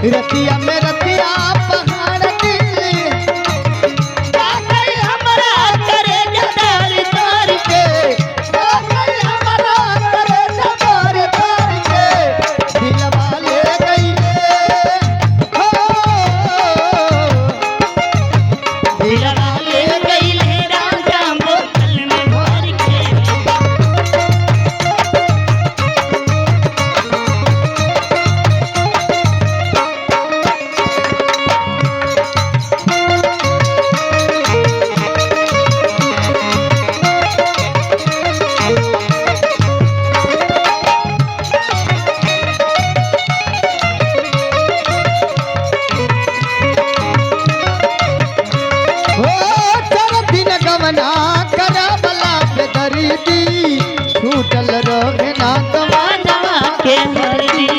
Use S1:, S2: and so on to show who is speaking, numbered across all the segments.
S1: रतिया में रतिया पहाड़ की
S2: जागई हमरा करे जदार तार
S1: के जागई हमरा करे जबार तार के दिलवा ले गईले हो
S2: दिलवा ले गईले राजा बोतल में भर के
S1: हो चर दिन गमना करबला पे दरीदी छूटल रहे ना
S2: मानवा के हरदी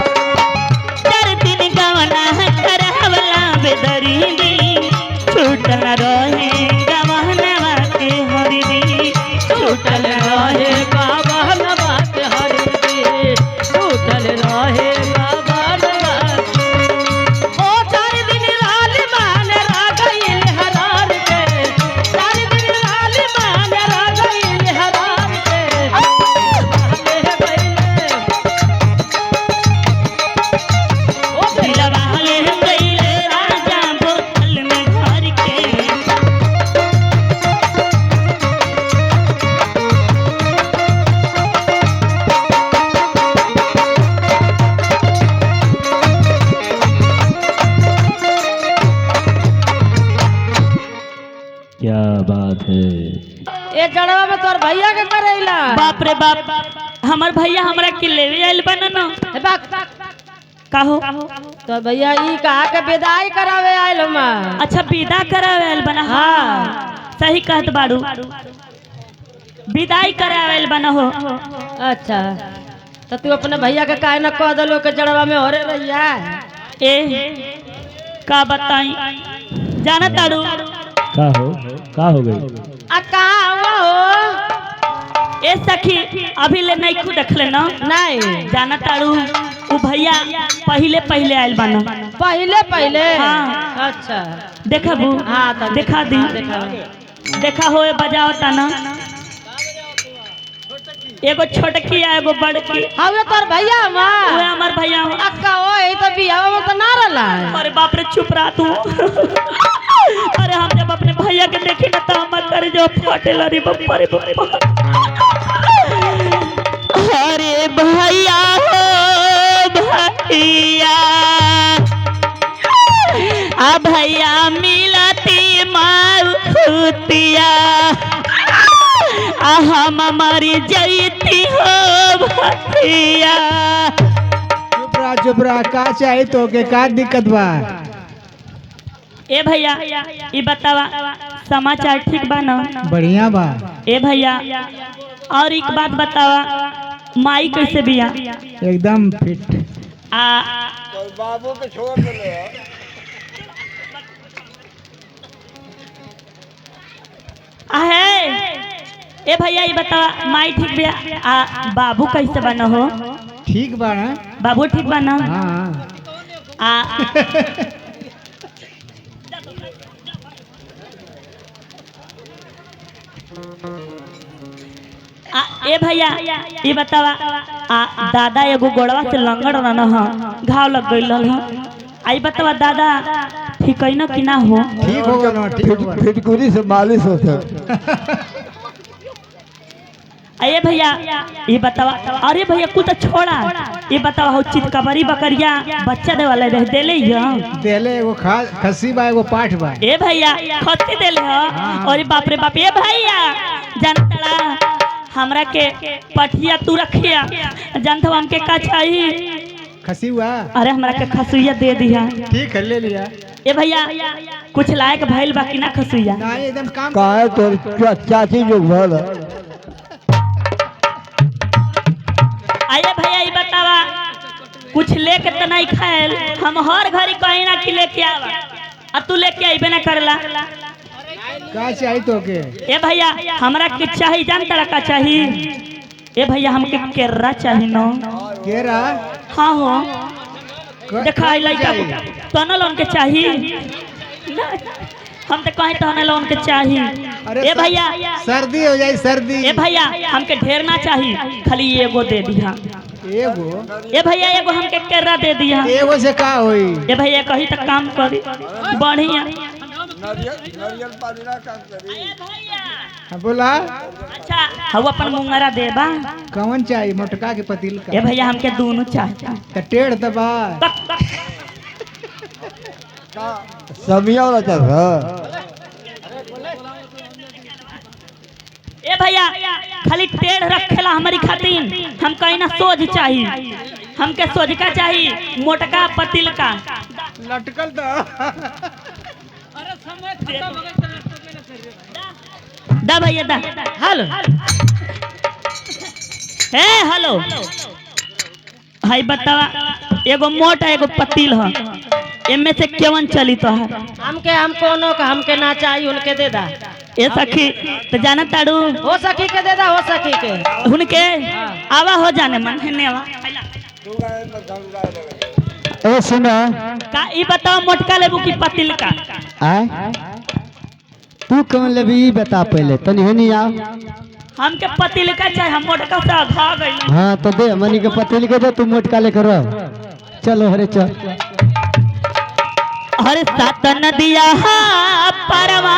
S2: चार दिन गवना करहवला बेदरीदी छूटल रहे गवनवा के हरदी छूटल रहे गवनवा के हरदी छूटल रहे गवनवा ओ चार दिन लाल मान रा गइल हरार के चार दिन लाल मान रा गइल हरार के ओ दिलवा ले गइले राजा बोतल में भर के
S3: क्या बात है।
S4: ए जड़वा में तोर भैया के करेला
S2: बाप रे बाप हमर भैया हमरा के लेवे आइल बना न
S4: ए बाक
S2: काहो
S4: तोर भैया ई कहा के विदाई करावे आइल मा
S2: अच्छा विदा करावे आइल बना
S4: हाँ।
S2: सही कहत बाड़ू विदाई करावे आइल बना हो
S4: अच्छा तो तू अपने भैया के काहे न कह दलो के जड़वा में होरे भैया
S2: ए का बताई जाना ताड़ू
S3: का हो गई।
S4: आ कहां हुआ हो
S2: ए सखी अभी ले नहीं खुद देखले न
S4: नहीं
S2: जाना ताड़ू उ भैया पहले पहले आइल बना
S4: पहले पहले
S2: हाँ।
S4: अच्छा
S2: देखबू
S4: हाँ तो
S2: देखा दी देखा हो बजाओ तना एगो छोटकी आ एगो बड़की
S4: हवे तोर भैया मा
S2: ओए हमर भैया हो।
S4: अक्का ओए तो बियाह में तो ना रहला
S2: अरे बाप रे चुप रहा तू अरे हम जब अपने भैया के देखे ना तो हमर कर जो फटे लरी बप्पा रे बप्पा अरे भैया हो भैया आ भैया मिलती मारू खुतिया आ हम मरी जईती हो भैया
S1: चुप रहा का चाहिए तो के का दिक्कत बा
S2: ए भैया ई बतावा समाचार ठीक बा ना
S1: बढ़िया बा
S2: ए भैया और एक बात बतावा माई कैसे बिया
S1: एकदम फिट
S2: आ
S5: बाबू के छोड़ दे
S2: आहे ए भैया ई बतावा माई ठीक बिया आ बाबू कैसे बना हो
S1: ठीक बा ना
S2: बाबू ठीक बा ना
S1: हाँ
S2: आ ए भैया ये बतावा दादा एगो गोड़वा से लंगड़ रहना ह घाव लग गइल ह आई बतावा दादा ठीक है ना कि ना हो
S1: ठीक होगा ना ठीक होगा
S5: फिटकुरी से मालिश होता
S2: अरे भैया ये बतावा अरे भैया कुछ तो छोड़ा ये बतावा हो चितकबरी बकरिया बच्चा दे वाला रह देले
S1: देले एगो खस्सी बा एगो पाठ बा
S2: ए भैया खस्सी देले ह अरे बाप रे बाप ए भैया जानतला हमरा के पठिया तू रखिया जानत हमके का चाहिए
S1: खसी हुआ
S2: अरे हमरा के खसुइया दे दिया
S1: ठीक है ले लिया
S2: ए भैया कुछ लायक भइल बाकी ना खसुइया
S1: ना एकदम काम
S5: का है तो चाची जो भल
S2: आइए भैया ये बतावा कुछ लेके तो नहीं खाएल हम हर घड़ी कहीं ना कि लेके आवा आ तू लेके आइबे ना करला
S1: का चाहिए तो के
S2: ए भैया हमरा के चाहिए जान तरह का चाहिए ए भैया हमके केरा चाहिए न
S1: केरा
S2: हाँ हो देखा लड़का तोना लोन के चाहिए हम तो कहीं तोना लोन के चाहिए ए भैया
S1: सर्दी हो जाए सर्दी
S2: ए भैया हमके ढेर ना चाहिए खाली एगो दे दिया
S1: एगो
S2: ए भैया एगो हमके केरा दे दिया
S1: एगो से का होई
S2: ए भैया कहीं तक काम करी बढ़िया
S1: हाँ, बोला
S2: अच्छा हम अपन मुंगरा देबा
S1: कौन चाहिए मोटका के पतील का
S2: ए भैया हमके दोनों चाहिए
S1: तो टेढ़ दबा
S5: समिया वाला चल रहा
S2: ए भैया खाली टेढ़ रखेला हमारी खातिर हम कहीं ना सोझ चाहिए हमके सोझ का चाहिए मोटका पतिल का
S1: लटकल तो
S2: दा भैया दा हेलो हे हेलो हाय बतावा एगो मोटा एगो पतिल है एमे से केवन चली तो है
S4: हमके हम कोनो का हमके ना चाहिए उनके दे दा
S2: ए सखी तो जाना ताड़ू
S4: हो सकी के दे दा हो सकी के
S2: उनके आवा हो जाने मन है आवा
S5: ए सुना
S2: का ई बताओ मोटका लेबू की पतिल का
S5: आय तू कौन लेबी ई बता पहले तनी हनी आ
S2: हमके पतिल का चाहिए हम मोटका से खा गई
S5: हाँ तो दे मनी के पतेली के दे तू मोटका लेकर रह चलो हरे चल
S2: हरे सात नदिया परवा